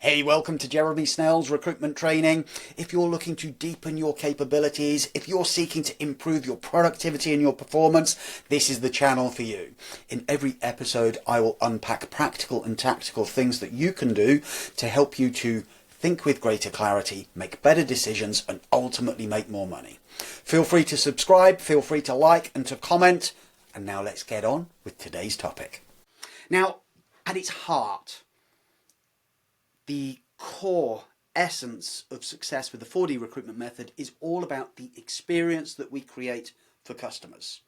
Hey, welcome to Jeremy Snell's recruitment training. If you're looking to deepen your capabilities, if you're seeking to improve your productivity and your performance, this is the channel for you. In every episode, I will unpack practical and tactical things that you can do to help you to think with greater clarity, make better decisions, and ultimately make more money. Feel free to subscribe, feel free to like and to comment. And now let's get on with today's topic. Now, at its heart, the core essence of success with the 4D recruitment method is all about the experience that we create for customers.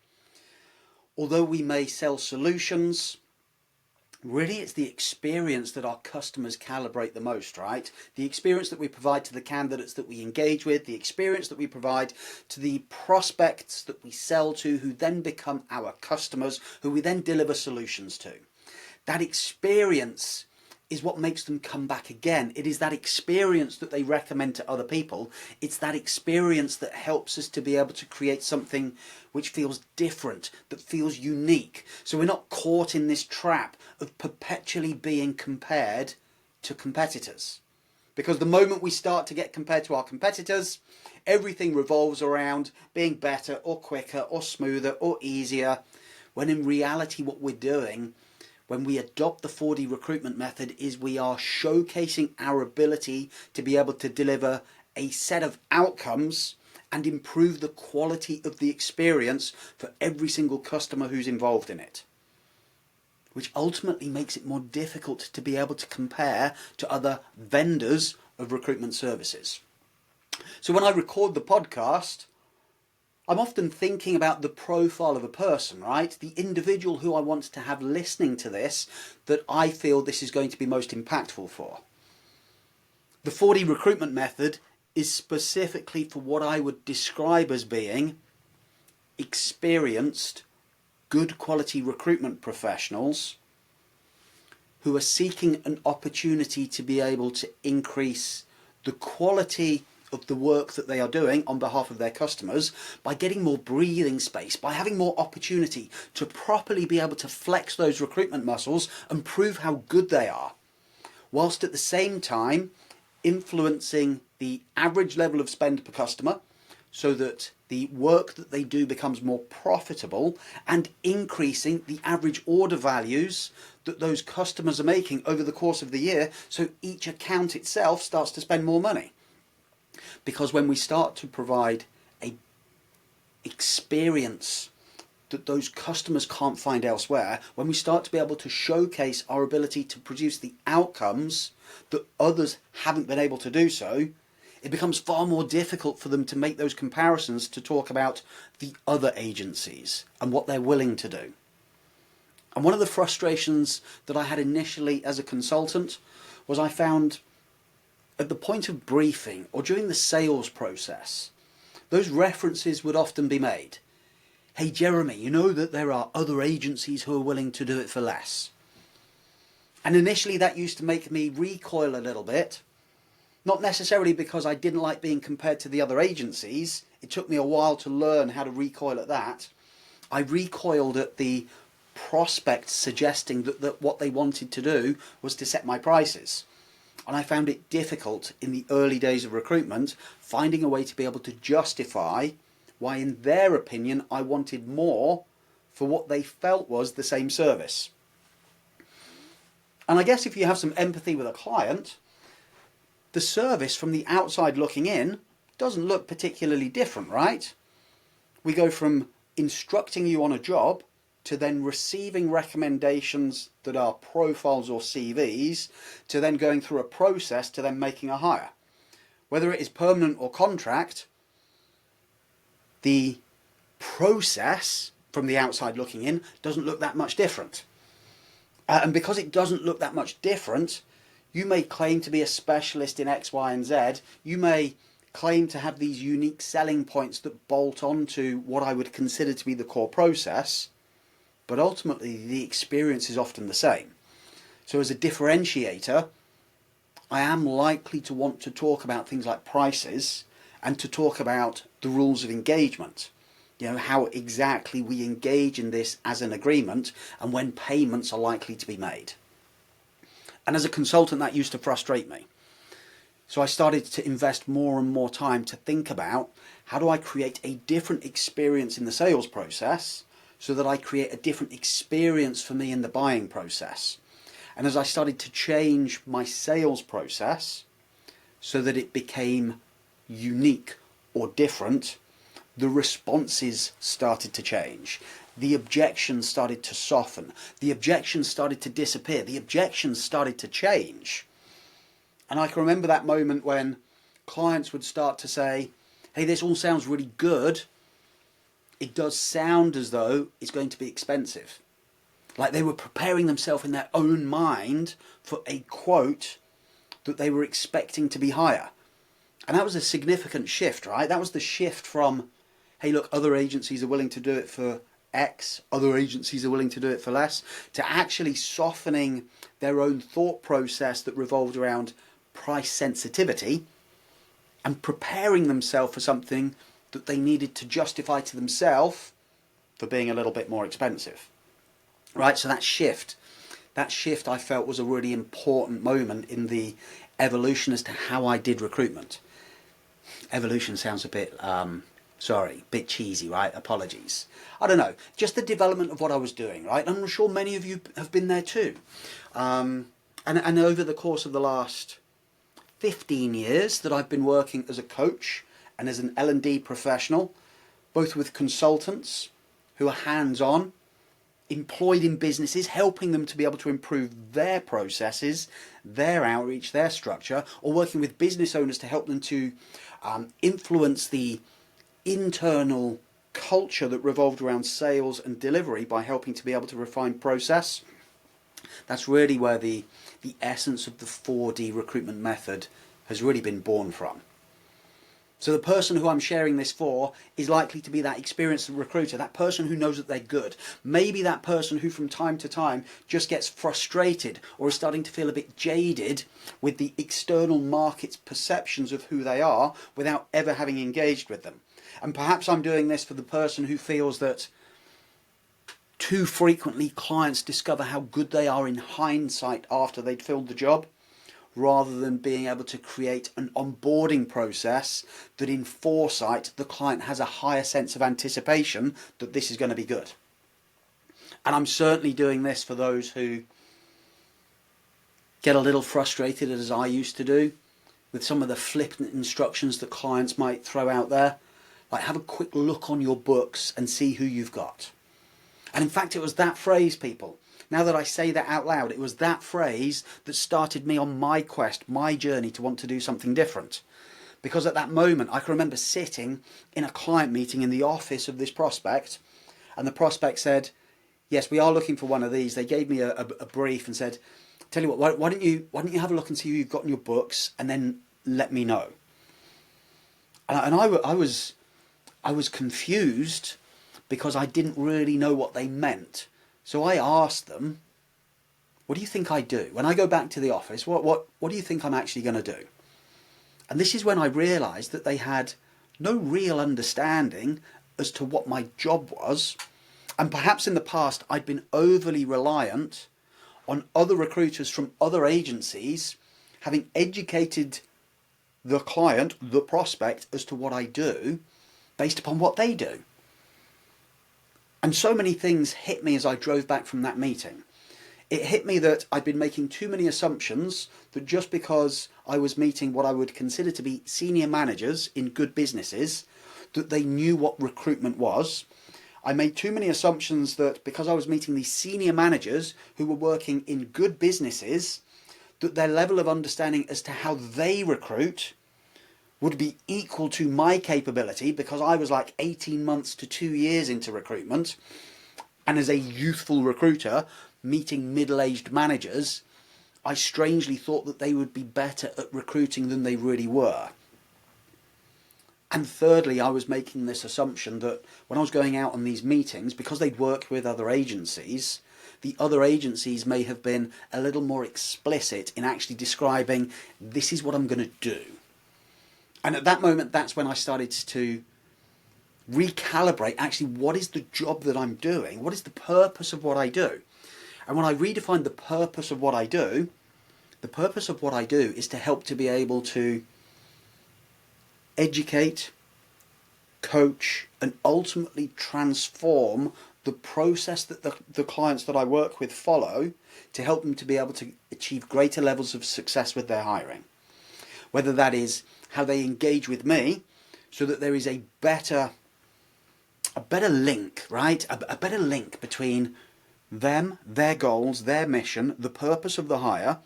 Although we may sell solutions, really it's the experience that our customers calibrate the most, right? The experience that we provide to the candidates that we engage with, the experience that we provide to the prospects that we sell to, who then become our customers, who we then deliver solutions to. That experience is what makes them come back again. It is that experience that they recommend to other people. It's that experience that helps us to be able to create something which feels different, that feels unique. So we're not caught in this trap of perpetually being compared to competitors. Because the moment we start to get compared to our competitors, everything revolves around being better or quicker or smoother or easier, when in reality what we're doing when we adopt the 4D recruitment method is we are showcasing our ability to be able to deliver a set of outcomes and improve the quality of the experience for every single customer who's involved in it, which ultimately makes it more difficult to be able to compare to other vendors of recruitment services. So when I record the podcast, I'm often thinking about the profile of a person, right? The individual who I want to have listening to this, that I feel this is going to be most impactful for. The 4D recruitment method is specifically for what I would describe as being experienced, good quality recruitment professionals who are seeking an opportunity to be able to increase the quality of the work that they are doing on behalf of their customers by getting more breathing space, by having more opportunity to properly be able to flex those recruitment muscles and prove how good they are, whilst at the same time influencing the average level of spend per customer so that the work that they do becomes more profitable and increasing the average order values that those customers are making over the course of the year, so each account itself starts to spend more money. Because when we start to provide an experience that those customers can't find elsewhere, when we start to be able to showcase our ability to produce the outcomes that others haven't been able to do so, it becomes far more difficult for them to make those comparisons to talk about the other agencies and what they're willing to do. And one of the frustrations that I had initially as a consultant was I found at the point of briefing or during the sales process, those references would often be made. Hey Jeremy, you know that there are other agencies who are willing to do it for less. And initially that used to make me recoil a little bit, not necessarily because I didn't like being compared to the other agencies. It took me a while to learn how to recoil at that. I recoiled at the prospects suggesting that what they wanted to do was to set my prices. And I found it difficult in the early days of recruitment, finding a way to be able to justify why, in their opinion, I wanted more for what they felt was the same service. And I guess if you have some empathy with a client, the service from the outside looking in doesn't look particularly different, right? We go from instructing you on a job to then receiving recommendations that are profiles or CVs, to then going through a process to then making a hire. Whether it is permanent or contract, the process from the outside looking in doesn't look that much different. And because it doesn't look that much different, you may claim to be a specialist in X, Y, and Z. You may claim to have these unique selling points that bolt onto what I would consider to be the core process, but ultimately the experience is often the same. So as a differentiator, I am likely to want to talk about things like prices and to talk about the rules of engagement. You know, how exactly we engage in this as an agreement and when payments are likely to be made. And as a consultant, that used to frustrate me. So I started to invest more and more time to think about, how do I create a different experience in the sales process so that I create a different experience for me in the buying process? And as I started to change my sales process so that it became unique or different, the responses started to change. The objections started to soften. The objections started to disappear. The objections started to change. And I can remember that moment when clients would start to say, hey, this all sounds really good. It does sound as though it's going to be expensive. Like they were preparing themselves in their own mind for a quote that they were expecting to be higher. And that was a significant shift, right? That was the shift from, hey, look, other agencies are willing to do it for X, other agencies are willing to do it for less, to actually softening their own thought process that revolved around price sensitivity and preparing themselves for something that they needed to justify to themselves for being a little bit more expensive. Right, so that shift I felt was a really important moment in the evolution as to how I did recruitment. Evolution sounds a bit bit cheesy, right? Apologies. I don't know. Just the development of what I was doing, right? I'm sure many of you have been there too. And over the course of the last 15 years that I've been working as a coach and as an L&D professional, both with consultants who are hands-on, employed in businesses, helping them to be able to improve their processes, their outreach, their structure, or working with business owners to help them to influence the internal culture that revolved around sales and delivery by helping to be able to refine process. That's really where the essence of the 4D recruitment method has really been born from. So the person who I'm sharing this for is likely to be that experienced recruiter, that person who knows that they're good. Maybe that person who from time to time just gets frustrated or is starting to feel a bit jaded with the external market's perceptions of who they are without ever having engaged with them. And perhaps I'm doing this for the person who feels that too frequently clients discover how good they are in hindsight after they'd filled the job, rather than being able to create an onboarding process that in foresight the client has a higher sense of anticipation that this is going to be good. And I'm certainly doing this for those who get a little frustrated, as I used to do, with some of the flippant instructions that clients might throw out there. Like, have a quick look on your books and see who you've got. And in fact, it was that phrase, people. Now that I say that out loud, it was that phrase that started me on my quest, my journey to want to do something different. Because at that moment, I can remember sitting in a client meeting in the office of this prospect, and the prospect said, yes, we are looking for one of these. They gave me a brief and said, tell you what, why don't you have a look and see who you've got in your books, and then let me know. And I was confused because I didn't really know what they meant. So I asked them, what do you think I do? When I go back to the office, what do you think I'm actually going to do? And this is when I realised that they had no real understanding as to what my job was. And perhaps in the past I'd been overly reliant on other recruiters from other agencies having educated the client, the prospect, as to what I do based upon what they do. And so many things hit me as I drove back from that meeting. It hit me that I'd been making too many assumptions that just because I was meeting what I would consider to be senior managers in good businesses, that they knew what recruitment was. I made too many assumptions that because I was meeting these senior managers who were working in good businesses, that their level of understanding as to how they recruit would be equal to my capability, because I was like 18 months to 2 years into recruitment, and as a youthful recruiter meeting middle-aged managers, I strangely thought that they would be better at recruiting than they really were. And thirdly, I was making this assumption that when I was going out on these meetings, because they'd worked with other agencies, the other agencies may have been a little more explicit in actually describing, this is what I'm going to do. And at that moment, that's when I started to recalibrate, actually, what is the job that I'm doing? What is the purpose of what I do? And when I redefined the purpose of what I do, The purpose of what I do is to help to be able to educate, coach, and ultimately transform the process that the clients that I work with follow to help them to be able to achieve greater levels of success with their hiring. Whether that is how they engage with me so that there is a better link, right? A better link between them, their goals, their mission, the purpose of the hire,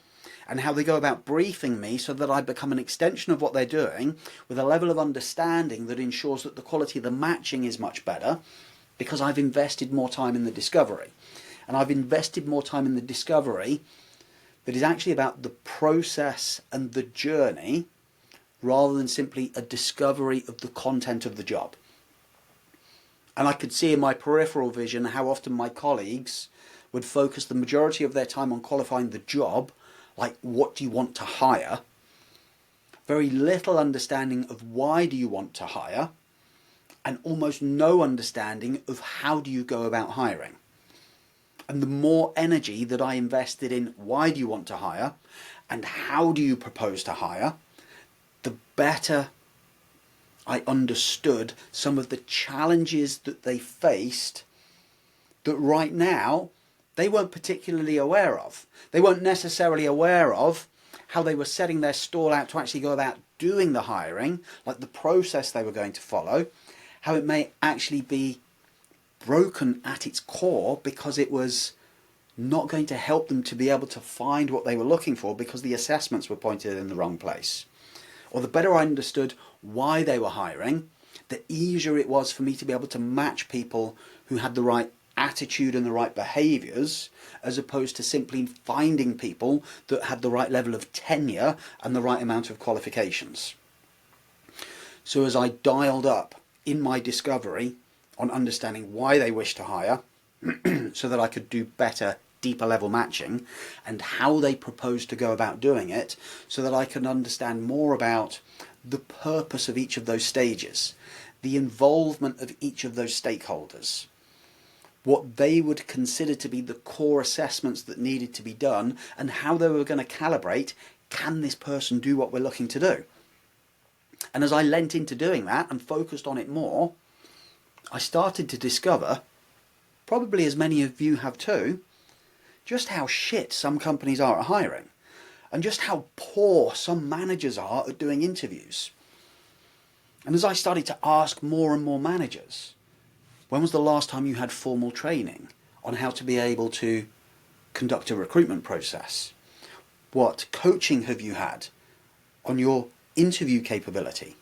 and how they go about briefing me so that I become an extension of what they're doing with a level of understanding that ensures that the quality of the matching is much better because I've invested more time in the discovery. And I've invested more time in the discovery that is actually about the process and the journey rather than simply a discovery of the content of the job. And I could see in my peripheral vision how often my colleagues would focus the majority of their time on qualifying the job, like what do you want to hire? Very little understanding of why do you want to hire, and almost no understanding of how do you go about hiring. And the more energy that I invested in why do you want to hire and how do you propose to hire, the better I understood some of the challenges that they faced that right now they weren't particularly aware of. They weren't necessarily aware of how they were setting their stall out to actually go about doing the hiring, like the process they were going to follow, how it may actually be broken at its core because it was not going to help them to be able to find what they were looking for because the assessments were pointed in the wrong place. Or the better I understood why they were hiring, the easier it was for me to be able to match people who had the right attitude and the right behaviours, as opposed to simply finding people that had the right level of tenure and the right amount of qualifications. So as I dialed up in my discovery on understanding why they wish to hire so that I could do better, deeper level matching, and how they propose to go about doing it so that I can understand more about the purpose of each of those stages, the involvement of each of those stakeholders, what they would consider to be the core assessments that needed to be done, and how they were going to calibrate, can this person do what we're looking to do? And as I lent into doing that and focused on it more, I started to discover, probably as many of you have too, just how shit some companies are at hiring, and just how poor some managers are at doing interviews. And as I started to ask more and more managers, when was the last time you had formal training on how to be able to conduct a recruitment process? What coaching have you had on your interview capability?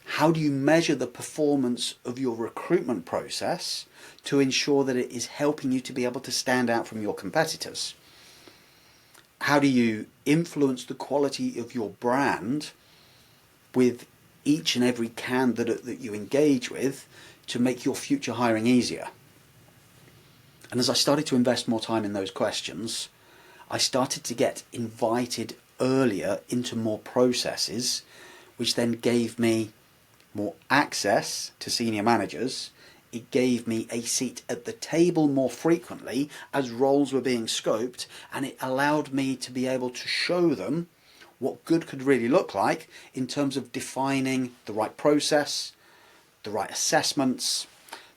How do you measure the performance of your recruitment process to ensure that it is helping you to be able to stand out from your competitors? How do you influence the quality of your brand with each and every candidate that you engage with to make your future hiring easier? And as I started to invest more time in those questions, I started to get invited earlier into more processes, which then gave me more access to senior managers. It gave me a seat at the table more frequently as roles were being scoped, and it allowed me to be able to show them what good could really look like in terms of defining the right process, the right assessments,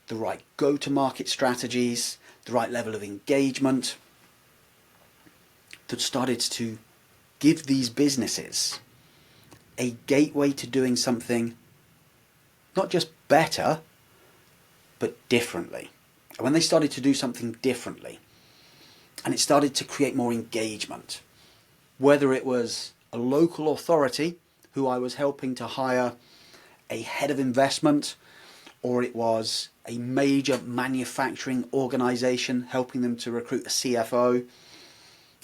the right go-to-market strategies, the right level of engagement, that started to give these businesses a gateway to doing something not just better, but differently. And when they started to do something differently, and it started to create more engagement, whether it was a local authority who I was helping to hire a head of investment, or it was a major manufacturing organization helping them to recruit a CFO,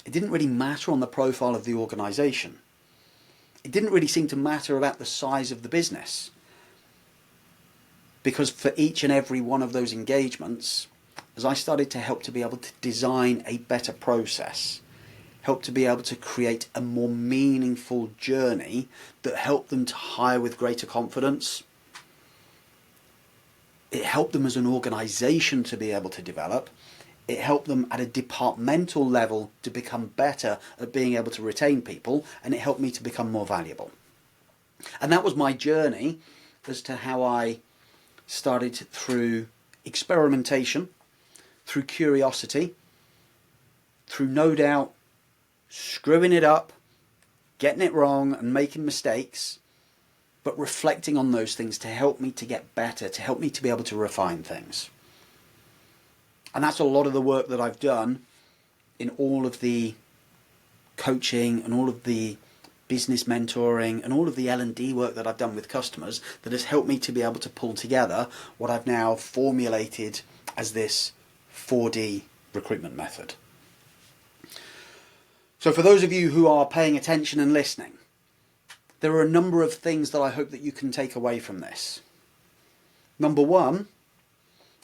it didn't really matter on the profile of the organization. It didn't really seem to matter about the size of the business. Because for each and every one of those engagements, as I started to help to be able to design a better process, help to be able to create a more meaningful journey that helped them to hire with greater confidence, it helped them as an organization to be able to develop, It helped them at a departmental level to become better at being able to retain people, and it helped me to become more valuable. And that was my journey as to how I started through experimentation, through curiosity, through no doubt screwing it up, getting it wrong and making mistakes, but reflecting on those things to help me to get better, to help me to be able to refine things. And that's a lot of the work that I've done in all of the coaching and all of the business mentoring and all of the L&D work that I've done with customers that has helped me to be able to pull together what I've now formulated as this 4D recruitment method. So for those of you who are paying attention and listening, there are a number of things that I hope that you can take away from this. Number one,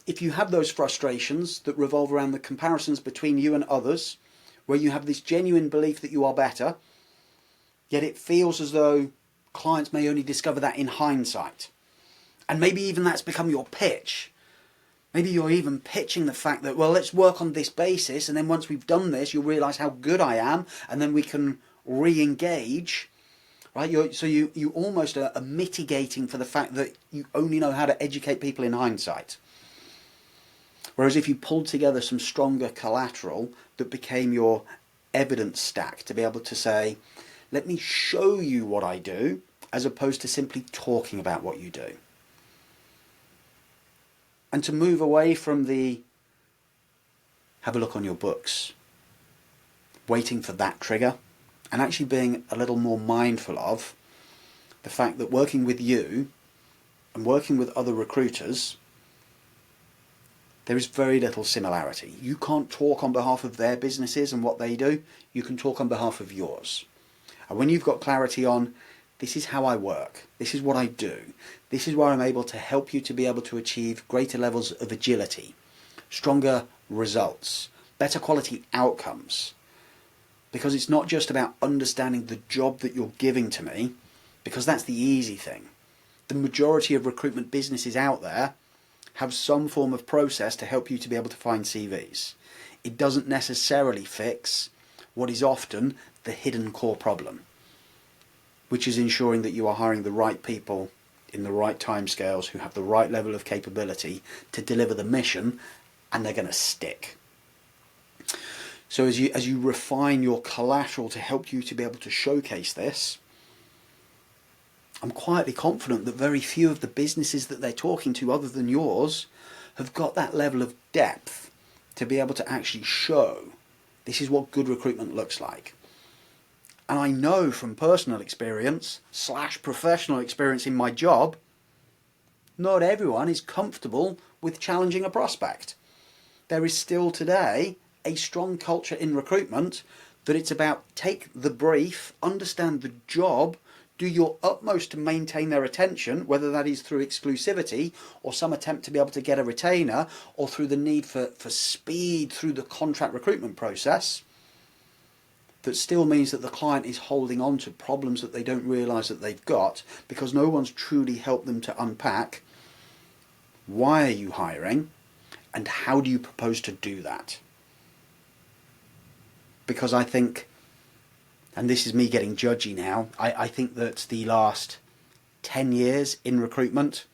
if you have those frustrations that revolve around the comparisons between you and others, where you have this genuine belief that you are better, yet it feels as though clients may only discover that in hindsight. And maybe even that's become your pitch. Maybe you're even pitching the fact that, well, let's work on this basis, and then once we've done this, you'll realise how good I am, and then we can re-engage. Right? You almost are mitigating for the fact that you only know how to educate people in hindsight. Whereas if you pulled together some stronger collateral that became your evidence stack to be able to say, let me show you what I do, as opposed to simply talking about what you do. And to move away from the have a look on your books, waiting for that trigger, and actually being a little more mindful of the fact that working with you and working with other recruiters, there is very little similarity. You can't talk on behalf of their businesses and what they do. You can talk on behalf of yours. And when you've got clarity on, this is how I work, this is what I do, this is where I'm able to help you to be able to achieve greater levels of agility, stronger results, better quality outcomes. Because it's not just about understanding the job that you're giving to me, because that's the easy thing. The majority of recruitment businesses out there have some form of process to help you to be able to find CVs. It doesn't necessarily fix what is often the hidden core problem, which is ensuring that you are hiring the right people in the right timescales who have the right level of capability to deliver the mission, and they're going to stick. So as you refine your collateral to help you to be able to showcase this, I'm quietly confident that very few of the businesses that they're talking to other than yours have got that level of depth to be able to actually show this is what good recruitment looks like. And I know from personal experience / professional experience in my job, not everyone is comfortable with challenging a prospect. There is still today a strong culture in recruitment that it's about take the brief, understand the job, do your utmost to maintain their attention, whether that is through exclusivity or some attempt to be able to get a retainer, or through the need for speed through the contract recruitment process. That still means that the client is holding on to problems that they don't realise that they've got because no one's truly helped them to unpack why are you hiring and how do you propose to do that. Because I think, and this is me getting judgy now, I think that the last 10 years in recruitment,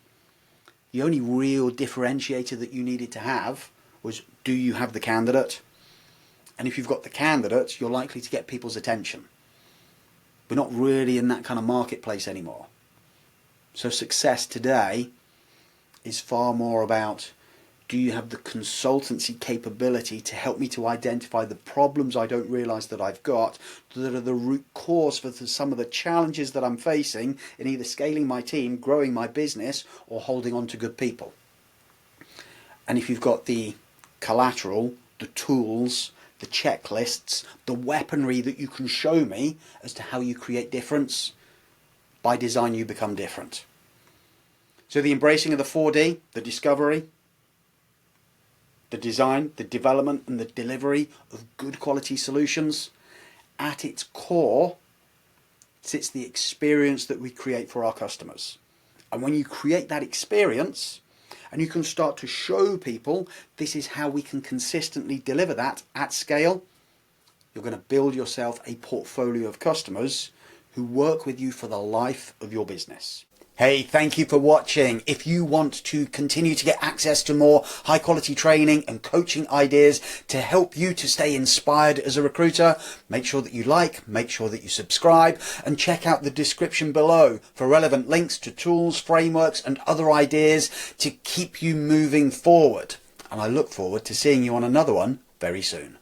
the only real differentiator that you needed to have was, do you have the candidate? And if you've got the candidate, you're likely to get people's attention. We're not really in that kind of marketplace anymore. So success today is far more about, do you have the consultancy capability to help me to identify the problems I don't realise that I've got, that are the root cause for some of the challenges that I'm facing in either scaling my team, growing my business, or holding on to good people. And if you've got the collateral, the tools, the checklists, the weaponry that you can show me as to how you create difference, by design you become different. So the embracing of the 4D, the discovery, the design, the development and the delivery of good quality solutions, at its core sits the experience that we create for our customers. And when you create that experience, and you can start to show people this is how we can consistently deliver that at scale, you're going to build yourself a portfolio of customers who work with you for the life of your business. Hey, thank you for watching. If you want to continue to get access to more high quality training and coaching ideas to help you to stay inspired as a recruiter, make sure that you like, make sure that you subscribe, and check out the description below for relevant links to tools, frameworks, and other ideas to keep you moving forward. And I look forward to seeing you on another one very soon.